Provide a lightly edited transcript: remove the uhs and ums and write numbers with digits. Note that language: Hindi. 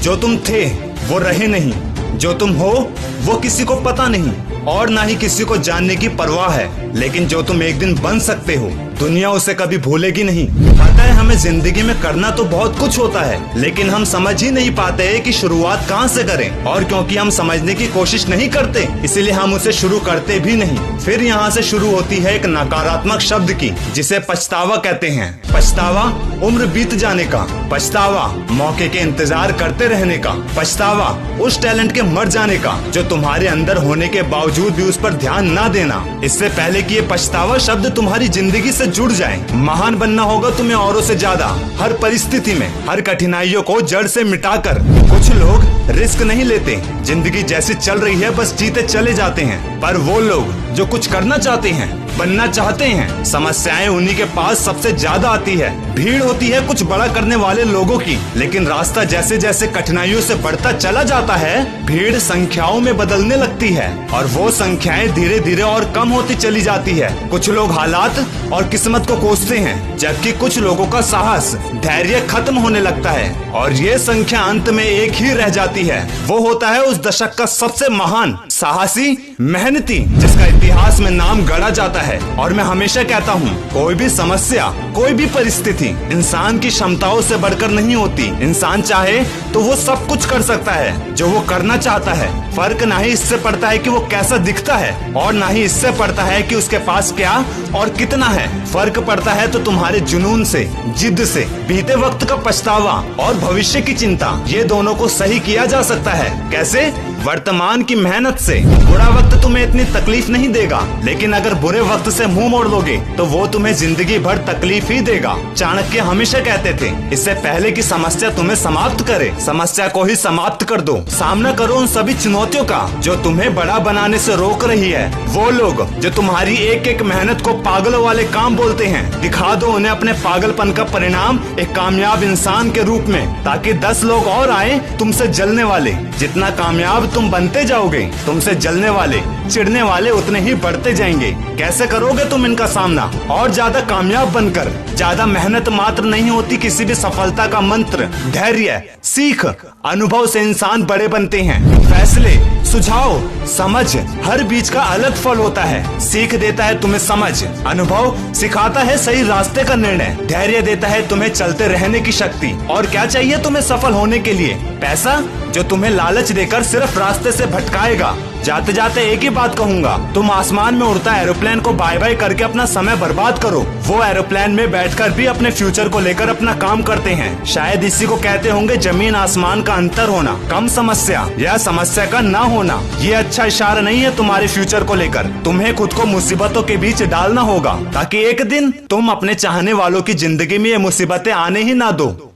जो तुम थे वो रहे नहीं, जो तुम हो वो किसी को पता नहीं और ना ही किसी को जानने की परवाह है। लेकिन जो तुम एक दिन बन सकते हो दुनिया उसे कभी भूलेगी नहीं। पता है हमें जिंदगी में करना तो बहुत कुछ होता है, लेकिन हम समझ ही नहीं पाते हैं कि शुरुआत कहाँ से करें। और क्योंकि हम समझने की कोशिश नहीं करते इसीलिए हम उसे शुरू करते भी नहीं। फिर यहाँ से शुरू होती है एक नकारात्मक शब्द की, जिसे पछतावा कहते हैं। पछतावा उम्र बीत जाने का, पछतावा मौके के इंतजार करते रहने का, पछतावा उस टैलेंट के मर जाने का जो तुम्हारे अंदर होने के बावजूद भी उस पर ध्यान ना देना। इससे पहले कि ये पछतावा शब्द तुम्हारी जिंदगी से जुड़ जाए। महान बनना होगा तुम्हें औरों से ज्यादा, हर परिस्थिति में, हर कठिनाइयों को जड़ से मिटाकर। कुछ लोग रिस्क नहीं लेते, जिंदगी जैसी चल रही है बस जीते चले जाते हैं। पर वो लोग जो कुछ करना चाहते हैं, बनना चाहते हैं, समस्याएं उन्हीं के पास सबसे ज्यादा आती है। भीड़ होती है कुछ बड़ा करने वाले लोगों की, लेकिन रास्ता जैसे जैसे कठिनाइयों से बढ़ता चला जाता है भीड़ संख्याओं में बदलने लगती है और वो संख्याएं धीरे धीरे और कम होती चली जाती है। कुछ लोग हालात और किस्मत को कोसते हैं, जबकि कुछ लोगों का साहस, धैर्य खत्म होने लगता है और ये संख्या अंत में एक ही रह जाती है। वो होता है उस दशक का सबसे महान, साहसी, मेहनती, जिसका इतिहास में नाम गढ़ा जाता है। और मैं हमेशा कहता हूँ, कोई भी समस्या, कोई भी परिस्थिति इंसान की क्षमताओं से बढ़कर नहीं होती। इंसान चाहे तो वो सब कुछ कर सकता है जो वो करना चाहता है। फर्क ना ही इससे पड़ता है कि वो कैसा दिखता है और ना ही इससे पड़ता है कि उसके पास क्या और कितना है। फर्क पड़ता है तो तुम्हारे जुनून से, जिद से। बीते वक्त का पछतावा और भविष्य की चिंता, ये दोनों को सही किया जा सकता है। कैसे? वर्तमान की मेहनत से। बुरा वक्त तुम्हें इतनी तकलीफ नहीं देगा, लेकिन अगर बुरे वक्त से मुंह मोड़ लोगे तो वो तुम्हें जिंदगी भर तकलीफ ही देगा। चाणक्य हमेशा कहते थे, इससे पहले कि समस्या तुम्हें समाप्त करे, समस्या को ही समाप्त कर दो। सामना करो उन सभी चुनौतियों का जो तुम्हें बड़ा बनाने से रोक रही है। वो लोग जो तुम्हारी एक एक मेहनत को पागलों वाले काम बोलते हैं, दिखा दो उन्हें अपने पागलपन का परिणाम एक कामयाब इंसान के रूप में, ताकि 10 लोग और आए तुमसे जलने वाले। जितना कामयाब तुम बनते जाओगे, तुमसे जलने वाले, चिढ़ने वाले उतने ही बढ़ते जाएंगे। कैसे करोगे तुम इनका सामना? और ज्यादा कामयाब बनकर। ज्यादा मेहनत मात्र नहीं होती किसी भी सफलता का मंत्र। धैर्य, सीख, अनुभव से इंसान बड़े बनते हैं। फैसले, सुझाव, समझ, हर बीच का अलग फल होता है। सीख देता है तुम्हें समझ, अनुभव सिखाता है सही रास्ते का निर्णय, धैर्य देता है तुम्हें चलते रहने की शक्ति। और क्या चाहिए तुम्हें सफल होने के लिए? पैसा, जो तुम्हें लालच देकर सिर्फ रास्ते से भटकाएगा। जाते जाते एक ही बात कहूंगा, तुम आसमान में उड़ता एरोप्लेन को बाय बाय करके अपना समय बर्बाद करो। वो एरोप्लेन में बैठकर भी अपने फ्यूचर को लेकर अपना काम करते हैं। शायद इसी को कहते होंगे जमीन आसमान का अंतर होना, कम समस्या या समस्या का ना होना। ये अच्छा इशारा नहीं है तुम्हारे फ्यूचर को लेकर। तुम्हें खुद को मुसीबतों के बीच डालना होगा ताकि एक दिन तुम अपने चाहने वालों की जिंदगी में ये मुसीबतें आने ही ना दो।